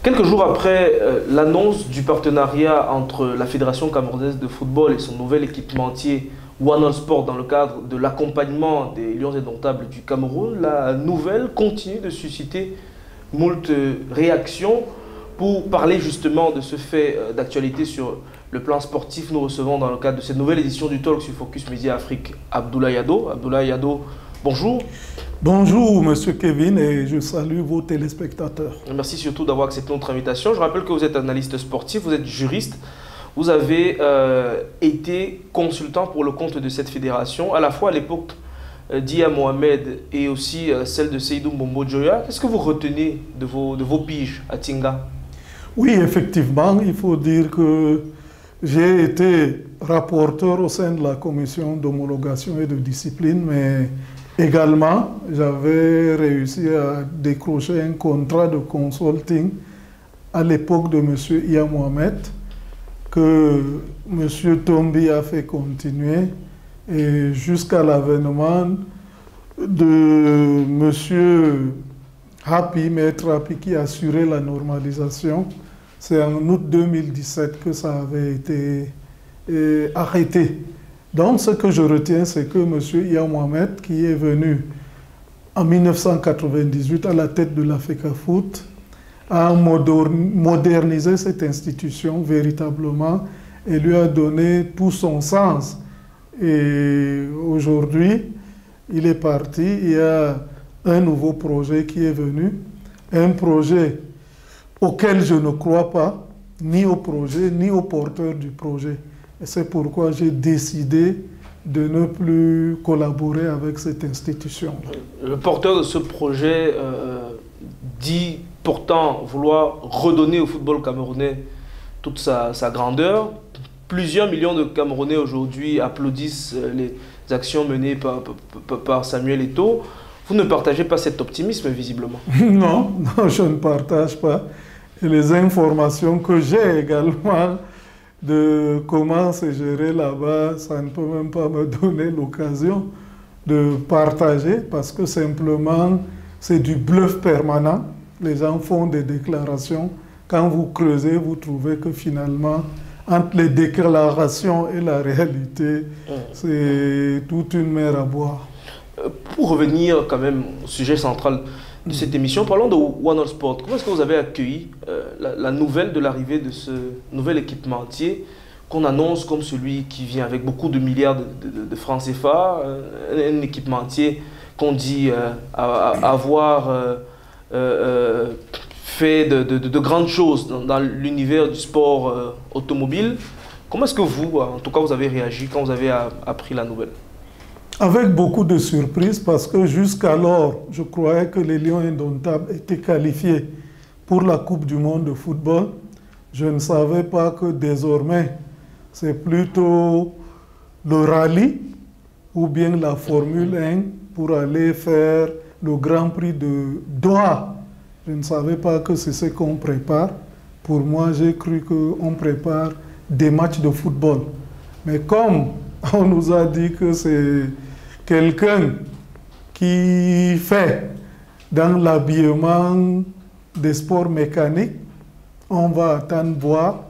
Quelques jours après l'annonce du partenariat entre la Fédération camerounaise de football et son nouvel équipementier One All Sport dans le cadre de l'accompagnement des Lions indomptables du Cameroun, la nouvelle continue de susciter moult réactions. Pour parler justement de ce fait d'actualité sur le plan sportif, nous recevons dans le cadre de cette nouvelle édition du Talk sur Focus Media Afrique Abdoulaye Yado. Abdoulaye Yado, bonjour. Bonjour Monsieur Kevin et je salue vos téléspectateurs. Merci surtout d'avoir accepté notre invitation. Je rappelle que vous êtes analyste sportif, vous êtes juriste. Vous avez été consultant pour le compte de cette fédération, à la fois à l'époque d'Ia Mohamed et aussi celle de Seydou Mbombo Djoya. Qu'est-ce que vous retenez de vos piges à Tinga? Oui, effectivement, il faut dire que j'ai été rapporteur au sein de la commission d'homologation et de discipline, mais également, j'avais réussi à décrocher un contrat de consulting à l'époque de M. Ia Mohamed, que M. Tombi a fait continuer, et jusqu'à l'avènement de M. Happy, Maître Happy, qui assurait la normalisation. C'est en août 2017 que ça avait été arrêté. Donc, ce que je retiens, c'est que M. Ia Mohamed, qui est venu en 1998 à la tête de la FECAFOOT, a modernisé cette institution véritablement et lui a donné tout son sens. Et aujourd'hui, il est parti, il y a un nouveau projet qui est venu, un projet auquel je ne crois pas, ni au projet, ni au porteur du projet. Et c'est pourquoi j'ai décidé de ne plus collaborer avec cette institution. Le porteur de ce projet dit pourtant vouloir redonner au football camerounais toute sa grandeur. Plusieurs millions de Camerounais aujourd'hui applaudissent les actions menées par Samuel Eto'o. Vous ne partagez pas cet optimisme, visiblement. Non, non, je ne partage pas. Et les informations que j'ai également de comment c'est géré là-bas, ça ne peut même pas me donner l'occasion de partager parce que simplement, c'est du bluff permanent. Les gens font des déclarations. Quand vous creusez, vous trouvez que finalement, entre les déclarations et la réalité, c'est toute une mer à boire. Pour revenir quand même au sujet central de cette émission, parlons de One All Sport. Comment est-ce que vous avez accueilli la nouvelle de l'arrivée de ce nouvel équipementier qu'on annonce comme celui qui vient avec beaucoup de milliards de francs CFA, un équipementier qu'on dit avoir fait de grandes choses dans l'univers du sport automobile. Comment est-ce que vous, en tout cas, vous avez réagi quand vous avez appris la nouvelle? Avec beaucoup de surprises parce que jusqu'alors, je croyais que les Lions indomptables étaient qualifiés pour la Coupe du monde de football. Je ne savais pas que désormais, c'est plutôt le rallye ou bien la Formule 1 pour aller faire le Grand Prix de Doha. Je ne savais pas que c'est ce qu'on prépare. Pour moi, j'ai cru qu'on prépare des matchs de football. Mais comme on nous a dit que c'est quelqu'un qui fait dans l'habillement des sports mécaniques, on va attendre voir.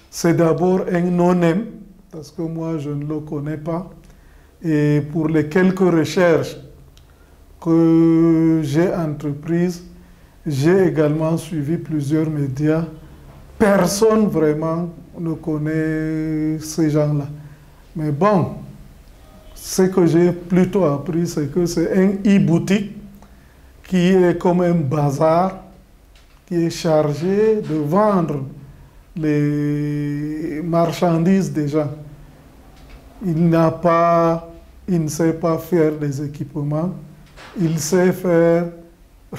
C'est d'abord un non-name, parce que moi je ne le connais pas. Et pour les quelques recherches que j'ai entreprises, j'ai également suivi plusieurs médias. Personne vraiment ne connaît ces gens-là. Mais bon, ce que j'ai plutôt appris, c'est que c'est un e-boutique qui est comme un bazar, qui est chargé de vendre les marchandises des gens. Il ne sait pas faire des équipements, il sait faire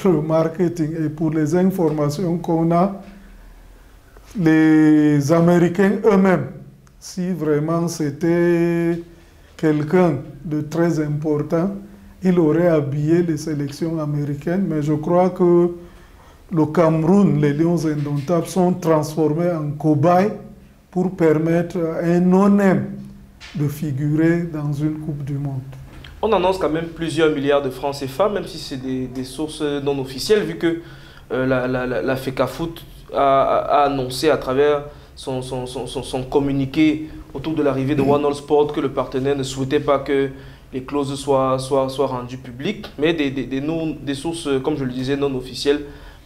le marketing. Et pour les informations qu'on a, les Américains eux-mêmes, si vraiment c'était quelqu'un de très important, il aurait habillé les sélections américaines. Mais je crois que le Cameroun, les Lions indomptables sont transformés en cobayes pour permettre à un non-name de figurer dans une Coupe du Monde. On annonce quand même plusieurs milliards de francs CFA, même si c'est des sources non officielles, vu que la FECAFOOT a annoncé à travers son communiqué autour de l'arrivée de One All Sport que le partenaire ne souhaitait pas que les clauses soient rendues publiques, mais des sources, comme je le disais, non officielles,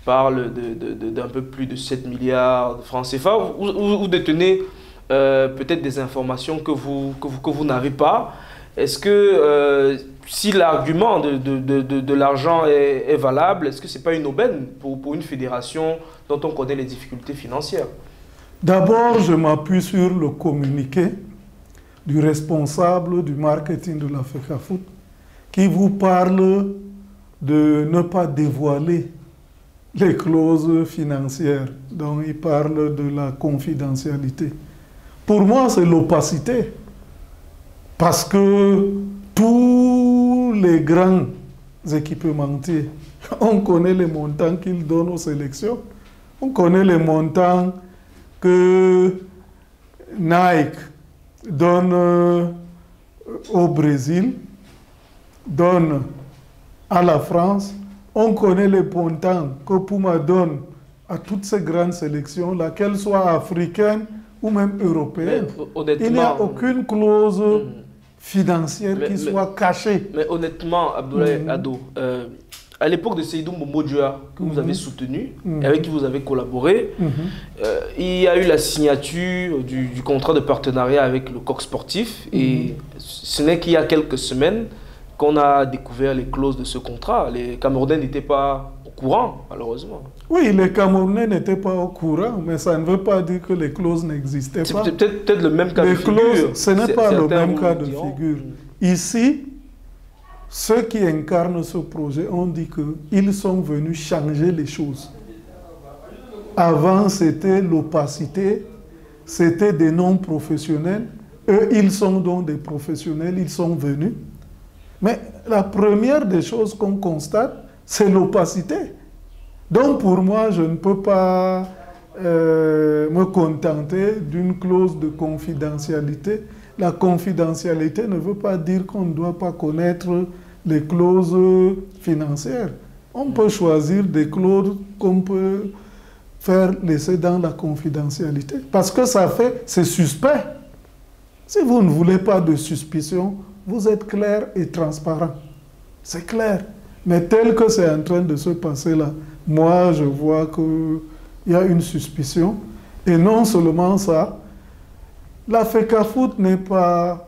parlent d'un peu plus de 7 milliards de francs CFA. Vous détenez peut-être des informations que vous n'avez pas. Est-ce que si l'argument de l'argent est valable, est-ce que ce n'est pas une aubaine pour une fédération dont on connaît les difficultés financières? D'abord, je m'appuie sur le communiqué du responsable du marketing de la FECAFOOT qui vous parle de ne pas dévoiler les clauses financières. Donc, il parle de la confidentialité. Pour moi, c'est l'opacité. Parce que tous les grands équipementiers, on connaît les montants qu'ils donnent aux sélections. On connaît les montants que Nike donne au Brésil, donne à la France. On connaît les montants que Puma donne à toutes ces grandes sélections-là, qu'elles soient africaines ou même européennes. Il n'y a aucune clause financière qui soit cachée. Mais honnêtement, Abdoulaye Ado, à l'époque de Seydou Mbodjoua, que vous avez soutenu, et avec qui vous avez collaboré, il y a eu la signature du contrat de partenariat avec le Coq Sportif. Et ce n'est qu'il y a quelques semaines qu'on a découvert les clauses de ce contrat. Les Camerounais n'étaient pas au courant, malheureusement. Oui, les Camerounais n'étaient pas au courant, mais ça ne veut pas dire que les clauses n'existaient pas. C'est peut-être le même cas de figure. Les clauses, ce n'est pas le même cas de figure. Ici, ceux qui incarnent ce projet ont dit qu'ils sont venus changer les choses. Avant, c'était l'opacité, c'était des non-professionnels. Eux, ils sont donc des professionnels, ils sont venus. Mais la première des choses qu'on constate, c'est l'opacité. Donc pour moi, je ne peux pas me contenter d'une clause de confidentialité. La confidentialité ne veut pas dire qu'on ne doit pas connaître les clauses financières. On peut choisir des clauses qu'on peut faire laisser dans la confidentialité. Parce que c'est suspect. Si vous ne voulez pas de suspicion, vous êtes clair et transparent. C'est clair. Mais tel que c'est en train de se passer là, moi je vois qu'il y a une suspicion. Et non seulement ça, la FECAFOOT n'est pas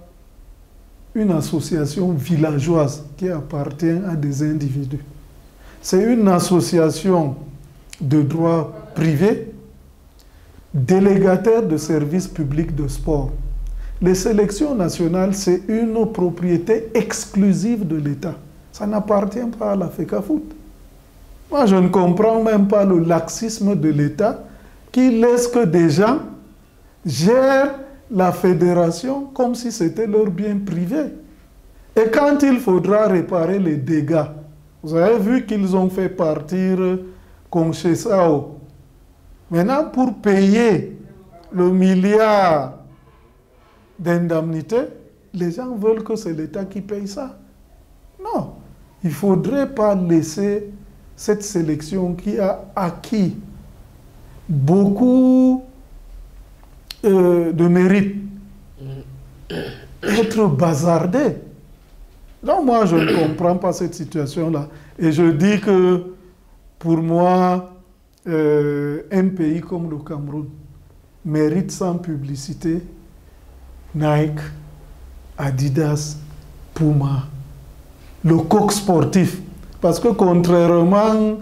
une association villageoise qui appartient à des individus. C'est une association de droit privé, délégataire de services publics de sport. Les sélections nationales, c'est une propriété exclusive de l'État. Ça n'appartient pas à la FECAFOOT. Moi, je ne comprends même pas le laxisme de l'État qui laisse que des gens gèrent la fédération comme si c'était leur bien privé. Et quand il faudra réparer les dégâts, vous avez vu qu'ils ont fait partir Conchesao. Maintenant, pour payer le milliard d'indemnités, les gens veulent que c'est l'État qui paye ça. Non, il ne faudrait pas laisser cette sélection qui a acquis beaucoup de mérite être bazardée. Donc moi, je ne comprends pas cette situation-là. Et je dis que pour moi, un pays comme le Cameroun mérite sans publicité Nike, Adidas, Puma, le Coq Sportif. Parce que contrairement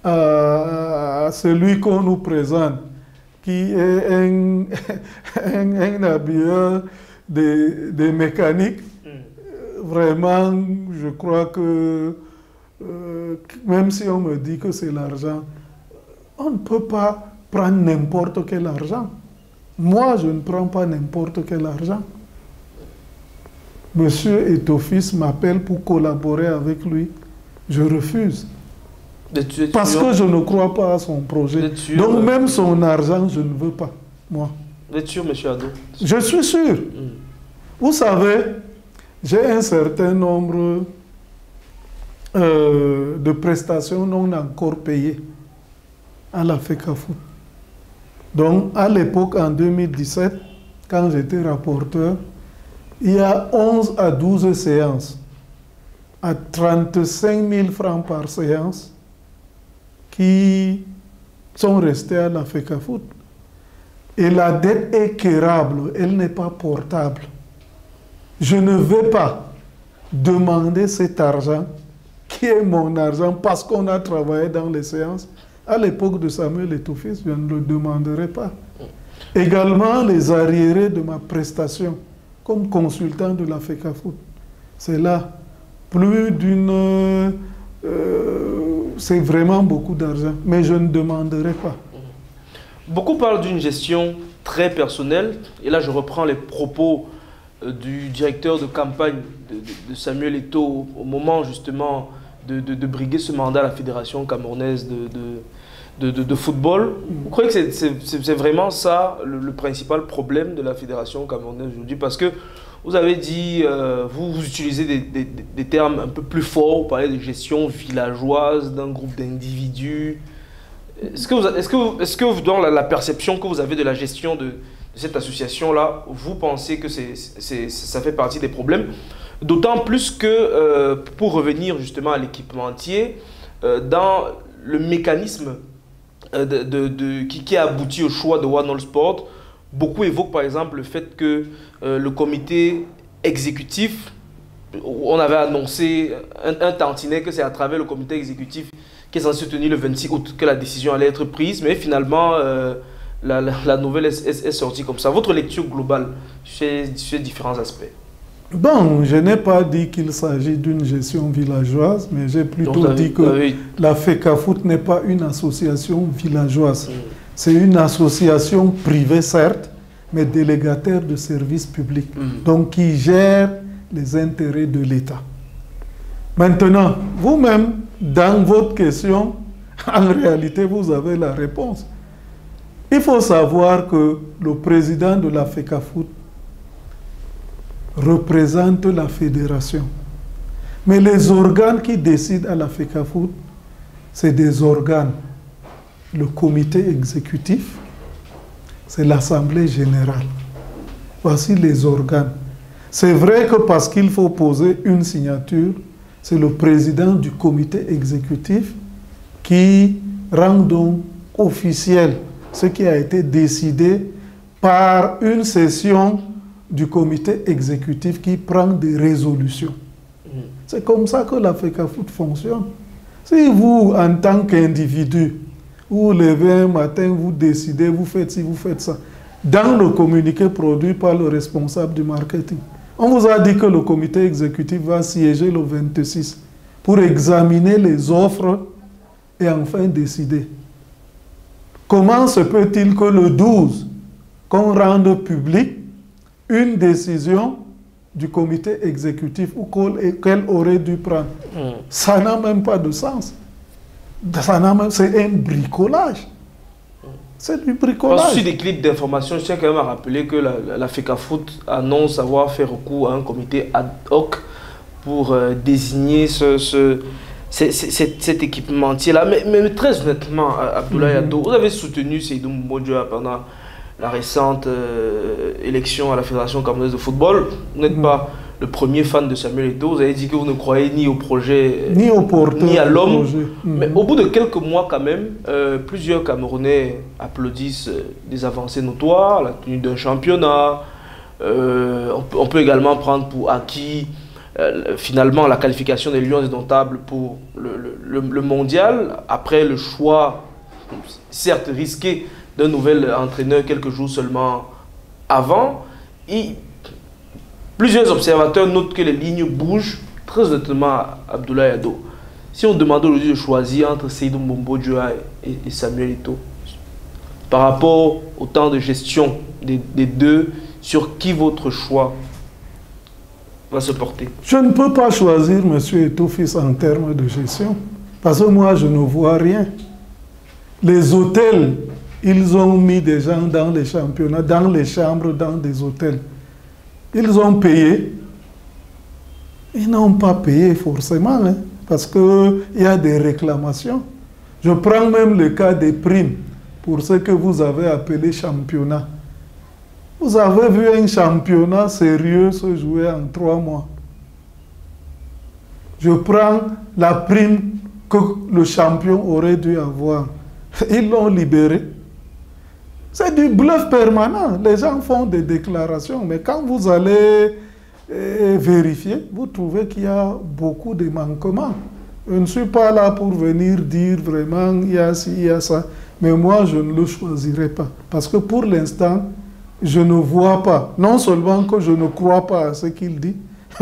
à celui qu'on nous présente, qui est un habilleur des mécaniques, vraiment, je crois que même si on me dit que c'est l'argent, on ne peut pas prendre n'importe quel argent. Moi, je ne prends pas n'importe quel argent. Monsieur Etofis m'appelle pour collaborer avec lui. Je refuse. Parce que je ne crois pas à son projet. Donc même son argent, je ne veux pas, moi. Vous êtes sûr, monsieur Ado? Je suis sûr. Vous savez, j'ai un certain nombre de prestations non encore payées à la FECAFOOT. Donc, à l'époque, en 2017, quand j'étais rapporteur, il y a 11 à 12 séances à 35 000 francs par séance qui sont restés à la FECAFOOT. Et la dette est quérable, elle n'est pas portable. Je ne vais pas demander cet argent, qui est mon argent, parce qu'on a travaillé dans les séances. À l'époque de Samuel Eto'o-Fils, je ne le demanderai pas. Également, les arriérés de ma prestation comme consultant de la FECAFOOT. C'est là, plus d'une... c'est vraiment beaucoup d'argent, mais je ne demanderai pas. Beaucoup parlent d'une gestion très personnelle, et là je reprends les propos du directeur de campagne de Samuel Eto'o au moment justement de briguer ce mandat à la Fédération camerounaise de football. Vous croyez que c'est vraiment ça le principal problème de la Fédération camerounaise aujourd'hui? Parce que vous avez dit, vous utilisez des termes un peu plus forts, vous parlez de gestion villageoise d'un groupe d'individus. Est-ce que dans la perception que vous avez de la gestion de cette association-là, vous pensez que ça fait partie des problèmes? D'autant plus que, pour revenir justement à l'équipementier, dans le mécanisme qui a abouti au choix de One All Sport, beaucoup évoquent par exemple le fait que le comité exécutif, on avait annoncé un tantinet que c'est à travers le comité exécutif qui est censé se tenir le 26 août que la décision allait être prise, mais finalement la nouvelle est sortie comme ça. Votre lecture globale sur ces différents aspects? Bon, je n'ai pas dit qu'il s'agit d'une gestion villageoise, mais j'ai plutôt dit que la FECAFOOT n'est pas une association villageoise. C'est une association privée, certes, mais délégataire de services publics, donc qui gère les intérêts de l'État. Maintenant, vous-même, dans votre question, en réalité, vous avez la réponse. Il faut savoir que le président de la FECAFOOT représente la fédération. Mais les organes qui décident à la FECAFOOT, c'est des organes. Le comité exécutif, c'est l'Assemblée générale. Voici les organes. C'est vrai que parce qu'il faut poser une signature, c'est le président du comité exécutif qui rend donc officiel ce qui a été décidé par une session du comité exécutif qui prend des résolutions. C'est comme ça que la FECAFOOT fonctionne. Si vous, en tant qu'individu, vous vous levez un matin, vous décidez, vous faites ci, vous faites ça, dans le communiqué produit par le responsable du marketing, on vous a dit que le comité exécutif va siéger le 26 pour examiner les offres et enfin décider. Comment se peut-il que le 12, qu'on rende public une décision du comité exécutif ou qu'elle aurait dû prendre? Ça n'a même pas de sens. C'est un bricolage. C'est du bricolage. Sur des clips d'information, je tiens quand même à rappeler que la FECAFOOT annonce avoir fait recours à un comité ad hoc pour désigner cet équipementier-là. Mais très honnêtement, Abdoulaye Ado, vous avez soutenu Seydou Mbodjoa pendant la récente élection à la Fédération camerounaise de football. Vous n'êtes pas le premier fan de Samuel Eto'o. Vous avez dit que vous ne croyez ni au projet, ni à l'homme. Mais au bout de quelques mois quand même, plusieurs Camerounais applaudissent des avancées notoires, la tenue d'un championnat. On peut également prendre pour acquis finalement la qualification des Lions indomptables pour le mondial, après le choix, certes risqué, d'un nouvel entraîneur quelques jours seulement avant. Et plusieurs observateurs notent que les lignes bougent très honnêtement, Abdoulaye Ado. Si on demandait aujourd'hui de choisir entre Seydou Mbodjoa et Samuel Eto'o, par rapport au temps de gestion des deux, sur qui votre choix va se porter? Je ne peux pas choisir M. Eto'o-Fils en termes de gestion, parce que moi je ne vois rien. Les hôtels, ils ont mis des gens dans les championnats, dans les chambres, dans des hôtels. Ils ont payé. Ils n'ont pas payé forcément, hein, parce qu'il y a des réclamations. Je prends même le cas des primes. pour ce que vous avez appelé championnat. Vous avez vu un championnat sérieux se jouer en 3 mois. Je prends la prime que le champion aurait dû avoir. Ils l'ont libéré. C'est du bluff permanent. Les gens font des déclarations, mais quand vous allez vérifier, vous trouvez qu'il y a beaucoup de manquements. Je ne suis pas là pour venir dire vraiment il y a ci, il y a ça, mais moi je ne le choisirai pas. Parce que pour l'instant, je ne vois pas, non seulement que je ne crois pas à ce qu'il dit,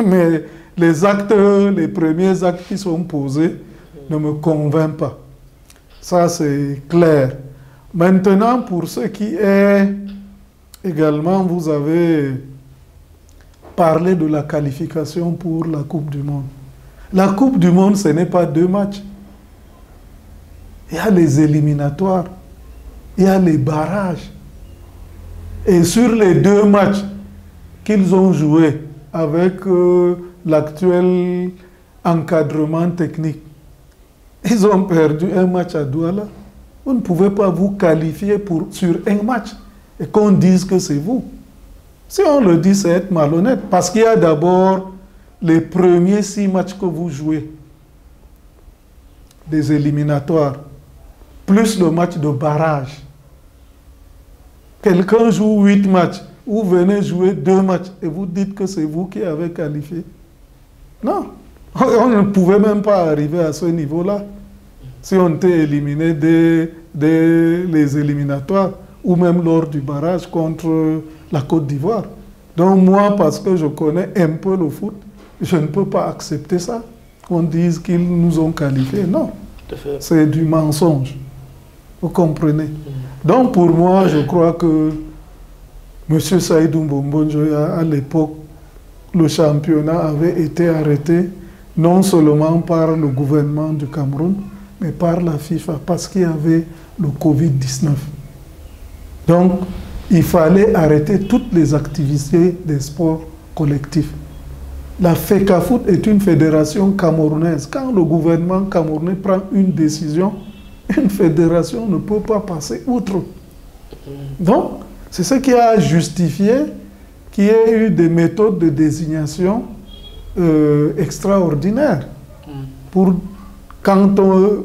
mais les actes, les premiers actes qui sont posés ne me convainquent pas. Ça c'est clair. Maintenant, pour ce qui est également, vous avez parlé de la qualification pour la Coupe du Monde. La Coupe du Monde, ce n'est pas 2 matchs. Il y a les éliminatoires, il y a les barrages. Et sur les 2 matchs qu'ils ont joués avec l'actuel encadrement technique, ils ont perdu un match à Douala. Vous ne pouvez pas vous qualifier sur un match et qu'on dise que c'est vous. Si on le dit, c'est être malhonnête. Parce qu'il y a d'abord les premiers 6 matchs que vous jouez, des éliminatoires, plus le match de barrage. Quelqu'un joue 8 matchs, vous venez jouer 2 matchs et vous dites que c'est vous qui avez qualifié. Non, on ne pouvait même pas arriver à ce niveau-là. Si on était éliminé dès les éliminatoires ou même lors du barrage contre la Côte d'Ivoire. Donc moi, parce que je connais un peu le foot, je ne peux pas accepter ça, qu'on dise qu'ils nous ont qualifiés. Non, c'est du mensonge. Vous comprenez? Donc pour moi, je crois que M. Saïdou Mbonjoya, à l'époque, le championnat avait été arrêté non seulement par le gouvernement du Cameroun, mais par la FIFA, parce qu'il y avait le Covid-19. Donc, il fallait arrêter toutes les activités des sports collectifs. La FECAFOOT est une fédération camerounaise. Quand le gouvernement camerounais prend une décision, une fédération ne peut pas passer outre. Donc, c'est ce qui a justifié qu'il y ait eu des méthodes de désignation extraordinaires. Pour, quand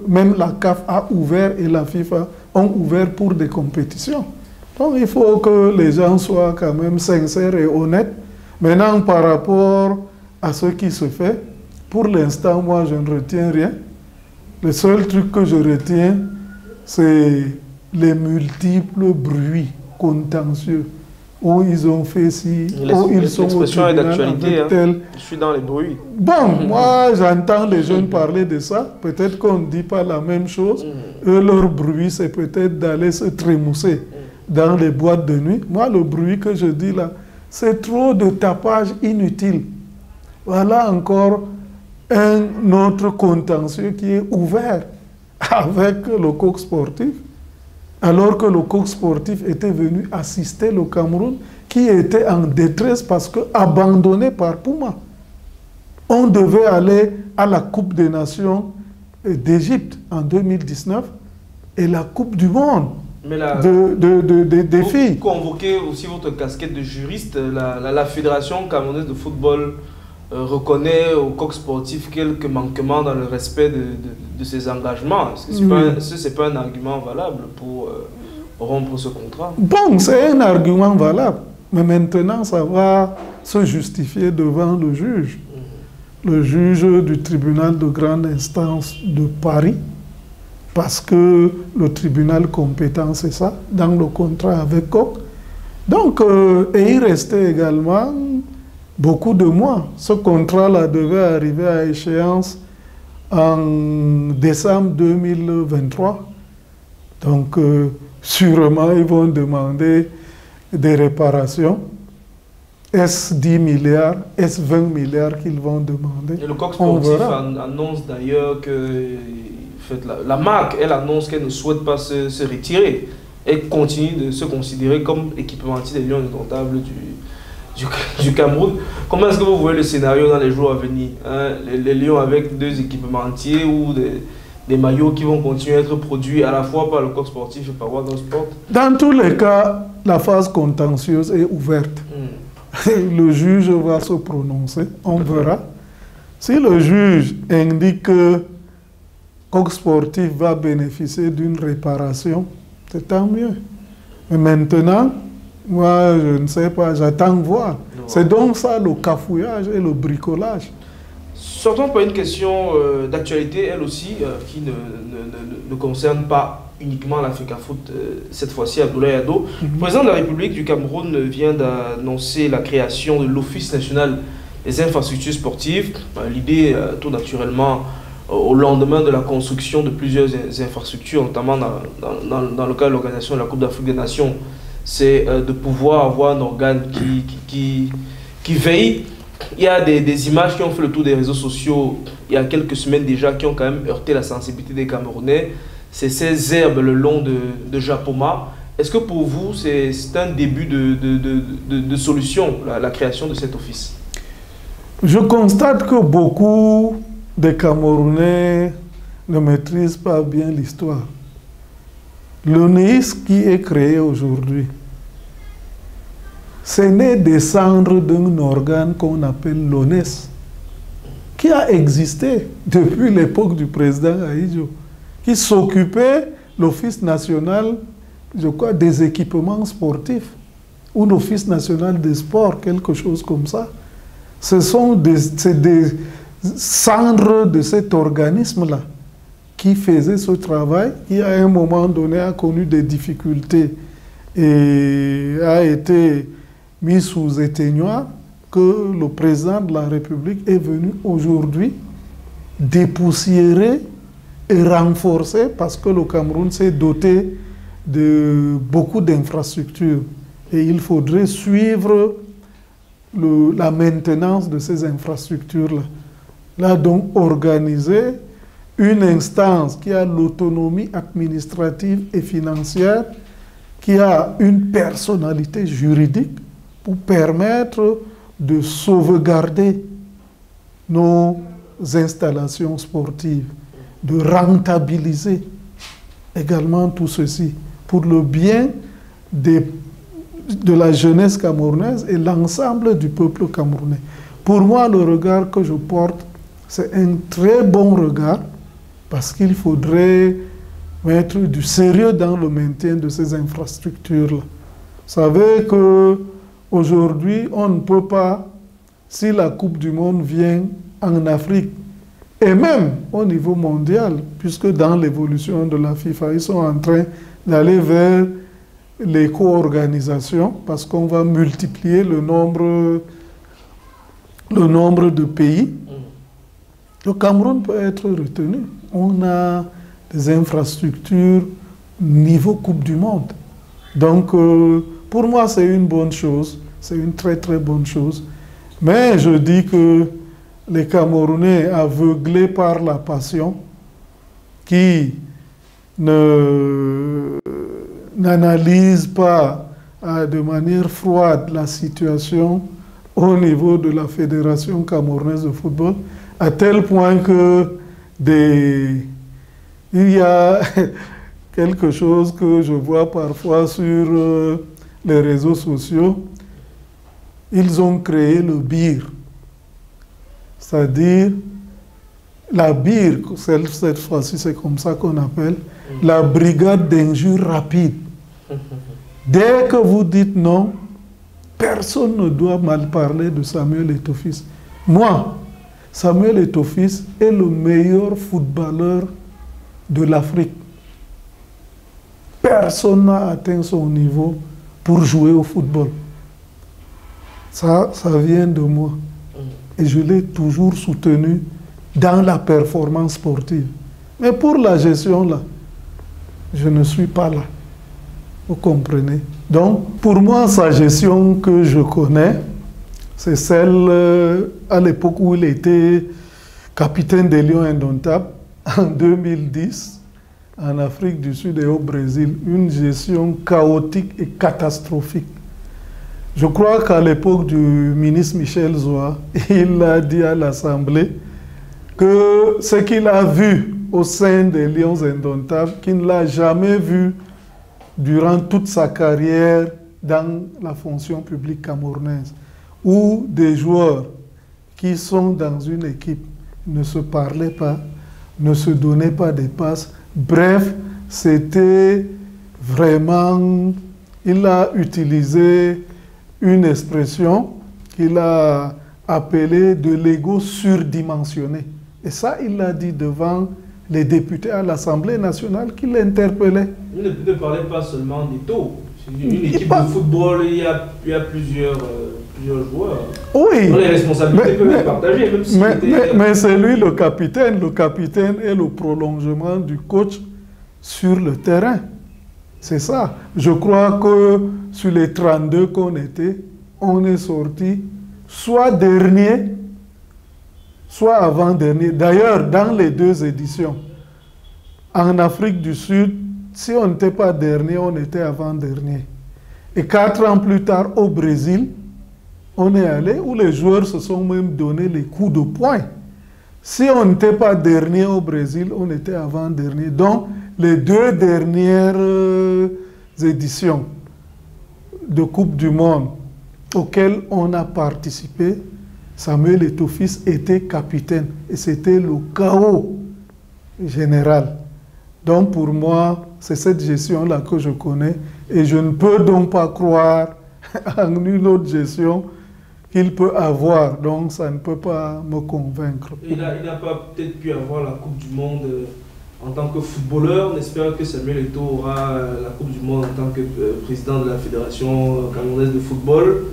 même la CAF a ouvert et la FIFA ont ouvert pour des compétitions. Donc, il faut que les gens soient quand même sincères et honnêtes. Maintenant, par rapport à ce qui se fait, pour l'instant, moi, je ne retiens rien. Le seul truc que je retiens, c'est les multiples bruits contentieux. Où ils ont fait ci, où ils sont au tribunal d'actualité, avec tel. Je suis dans les bruits. Bon, moi, j'entends les jeunes parler de ça. Peut-être qu'on ne dit pas la même chose. Eux, leur bruit, c'est peut-être d'aller se trémousser dans les boîtes de nuit. Moi, le bruit que je dis là, c'est trop de tapage inutile. Voilà encore un autre contentieux qui est ouvert avec le coq sportif. Alors que le coq sportif était venu assister le Cameroun, qui était en détresse parce que abandonné par Puma. On devait aller à la Coupe des Nations d'Égypte en 2019 et la Coupe du Monde des filles. Vous convoquez aussi votre casquette de juriste. La Fédération camerounaise de football reconnaît au coq sportif quelques manquements dans le respect de ses engagements. Ce n'est pas un argument valable pour rompre ce contrat. Bon, c'est un argument valable. Mais maintenant, ça va se justifier devant le juge. Le juge du tribunal de grande instance de Paris. Parce que le tribunal compétent, c'est ça, dans le contrat avec Coq. Donc, et il restait également beaucoup de mois. Ce contrat-là devait arriver à échéance en décembre 2023. Donc, sûrement, ils vont demander des réparations. Est-ce 10 milliards, est-ce 20 milliards qu'ils vont demander? Et le coq sportif annonce d'ailleurs que la marque, elle annonce qu'elle ne souhaite pas se retirer. Elle continue de se considérer comme équipementier des Lions indomptables du Cameroun. Comment est-ce que vous voyez le scénario dans les jours à venir, hein? Les Lions avec 2 équipementiers ou des maillots qui vont continuer à être produits à la fois par le corps sportif et par One Sport? Dans tous les cas, la phase contentieuse est ouverte. Le juge va se prononcer, on verra. Si le juge indique que Coq Sportif va bénéficier d'une réparation, c'est tant mieux. Mais maintenant, moi, je ne sais pas, j'attends voir. C'est donc ça le cafouillage et le bricolage. Sortons par une question d'actualité, elle aussi, qui ne concerne pas uniquement l'Africa Foot, cette fois-ci Abdoulaye Ado. Le président de la République du Cameroun vient d'annoncer la création de l'Office national des infrastructures sportives. L'idée, tout naturellement, au lendemain de la construction de plusieurs infrastructures, notamment dans le cadre de l'organisation de la Coupe d'Afrique des Nations, c'est de pouvoir avoir un organe qui veille. Il y a des images qui ont fait le tour des réseaux sociaux il y a quelques semaines déjà, qui ont quand même heurté la sensibilité des Camerounais. C'est ces herbes le long de Japoma. Est-ce que pour vous, c'est un début de solution, la création de cet office? Je constate que beaucoup de Camerounais ne maîtrisent pas bien l'histoire. L'ONIS qui est créé aujourd'hui, c'est né des cendres d'un organe qu'on appelle l'ONES, qui a existé depuis l'époque du président Ahidjo, qui s'occupait, l'Office national, je crois, des équipements sportifs, ou l'Office national des sports, quelque chose comme ça. Ce sont des cendres de cet organisme-là qui faisait ce travail, qui à un moment donné a connu des difficultés et a été mis sous éteignoir, que le président de la République est venu aujourd'hui dépoussiérer et renforcer, parce que le Cameroun s'est doté de beaucoup d'infrastructures et il faudrait suivre la maintenance de ces infrastructures-là. Là, donc, organiser une instance qui a l'autonomie administrative et financière, qui a une personnalité juridique pour permettre de sauvegarder nos installations sportives, de rentabiliser également tout ceci pour le bien de la jeunesse camerounaise et l'ensemble du peuple camerounais. Pour moi, le regard que je porte, c'est un très bon regard, parce qu'il faudrait mettre du sérieux dans le maintien de ces infrastructures-là. Vous savez qu'aujourd'hui, on ne peut pas, si la Coupe du Monde vient en Afrique, et même au niveau mondial, puisque dans l'évolution de la FIFA, ils sont en train d'aller vers l'éco-organisation, parce qu'on va multiplier le nombre de pays. Le Cameroun peut être retenu. On a des infrastructures niveau Coupe du Monde. Donc, pour moi, c'est une bonne chose. C'est une très, très bonne chose. Mais je dis que les Camerounais aveuglés par la passion, qui n'analysent pas de manière froide la situation au niveau de la Fédération camerounaise de football, à tel point que il y a quelque chose que je vois parfois sur les réseaux sociaux. Ils ont créé le BIR, c'est-à-dire la BIR, cette fois-ci c'est comme ça qu'on appelle, la brigade d'injures rapides. Dès que vous dites non, personne ne doit mal parler de Samuel Eto'o-Fils. Moi, Samuel Eto'o-Fils est le meilleur footballeur de l'Afrique. Personne n'a atteint son niveau pour jouer au football. Ça vient de moi. Et je l'ai toujours soutenu dans la performance sportive. Mais pour la gestion, là, je ne suis pas là. Vous comprenez? Donc, pour moi, sa gestion que je connais, c'est celle à l'époque où il était capitaine des Lions Indomptables, en 2010, en Afrique du Sud et au Brésil. Une gestion chaotique et catastrophique. Je crois qu'à l'époque du ministre Michel Zoa, il a dit à l'Assemblée que ce qu'il a vu au sein des Lions Indomptables qui ne l'a jamais vu durant toute sa carrière dans la fonction publique camerounaise, où des joueurs qui sont dans une équipe ne se parlaient pas, ne se donnaient pas des passes. Bref, c'était vraiment... Il a utilisé une expression qu'il a appelée de l'ego surdimensionné. Et ça, il l'a dit devant les députés à l'Assemblée nationale qui l'interpellaient. Il ne parlait pas seulement des taux. Une équipe de football, il y a plusieurs joueurs. Oui. Les responsabilités peuvent être partagées, même si mais c'est lui le capitaine. Le capitaine est le prolongement du coach sur le terrain. C'est ça. Je crois que sur les 32 qu'on était, on est sorti soit dernier, soit avant-dernier. D'ailleurs, dans les deux éditions, en Afrique du Sud, si on n'était pas dernier, on était avant-dernier. Et 4 ans plus tard, au Brésil, on est allé où les joueurs se sont même donné les coups de poing. Si on n'était pas dernier au Brésil, on était avant-dernier. Donc, les 2 dernières éditions de Coupe du Monde auxquelles on a participé, Samuel Eto'o-Fils était capitaine. Et c'était le chaos général. Donc, pour moi, c'est cette gestion-là que je connais. Et je ne peux donc pas croire en une autre gestion qu'il peut avoir. Donc, ça ne peut pas me convaincre. Il n'a pas peut-être pu avoir la Coupe du Monde en tant que footballeur. On espère que Samuel Eto'o aura la Coupe du Monde en tant que président de la Fédération camerounaise de football.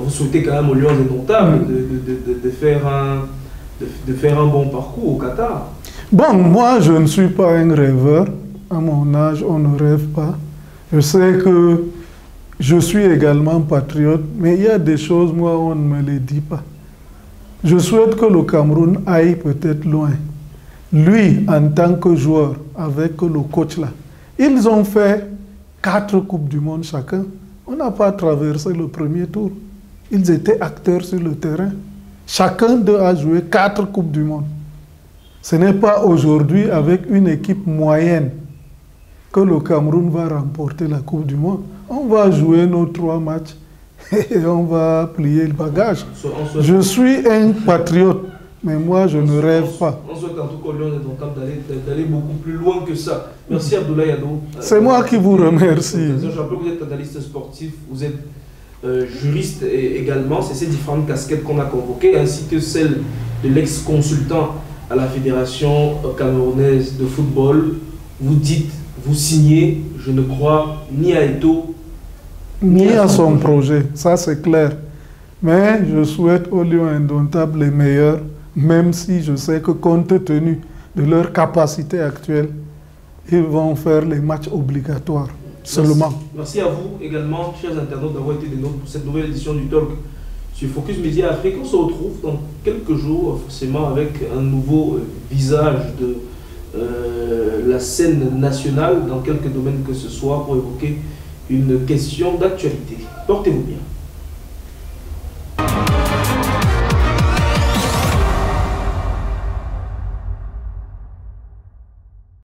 Vous souhaitez quand même aux Lions Indomptables de faire un bon parcours au Qatar. Bon, moi, je ne suis pas un rêveur. À mon âge, on ne rêve pas. Je sais que je suis également patriote, mais il y a des choses, moi, on ne me les dit pas. Je souhaite que le Cameroun aille peut-être loin. Lui, en tant que joueur, avec le coach là, ils ont fait 4 Coupes du Monde chacun. On n'a pas traversé le premier tour. Ils étaient acteurs sur le terrain. Chacun d'eux a joué 4 Coupes du Monde. Ce n'est pas aujourd'hui, avec une équipe moyenne, que le Cameroun va remporter la Coupe du Monde. On va jouer nos 3 matchs et on va plier le bagage. Je suis un patriote, mais moi je ne rêve pas. On souhaite en tout cas aux Lions Indomptables d'aller beaucoup plus loin que ça. Merci Abdoulaye Ado. C'est moi qui vous remercie. Je rappelle que vous êtes analyste sportif, vous êtes juriste également. C'est ces différentes casquettes qu'on a convoquées, ainsi que celle de l'ex-consultant à la Fédération camerounaise de football. Vous dites, vous signez, je ne crois ni à Eto'o, ni à son projet, ça c'est clair. Mais je souhaite aux Lions Indomptables les meilleurs, même si je sais que compte tenu de leur capacité actuelle, ils vont faire les matchs obligatoires seulement. Merci à vous également, chers internautes, d'avoir été des nôtres pour cette nouvelle édition du Talk sur Focus Média Afrique. On se retrouve dans quelques jours, forcément avec un nouveau visage de la scène nationale, dans quelques domaines que ce soit, pour évoquer une question d'actualité. Portez-vous bien.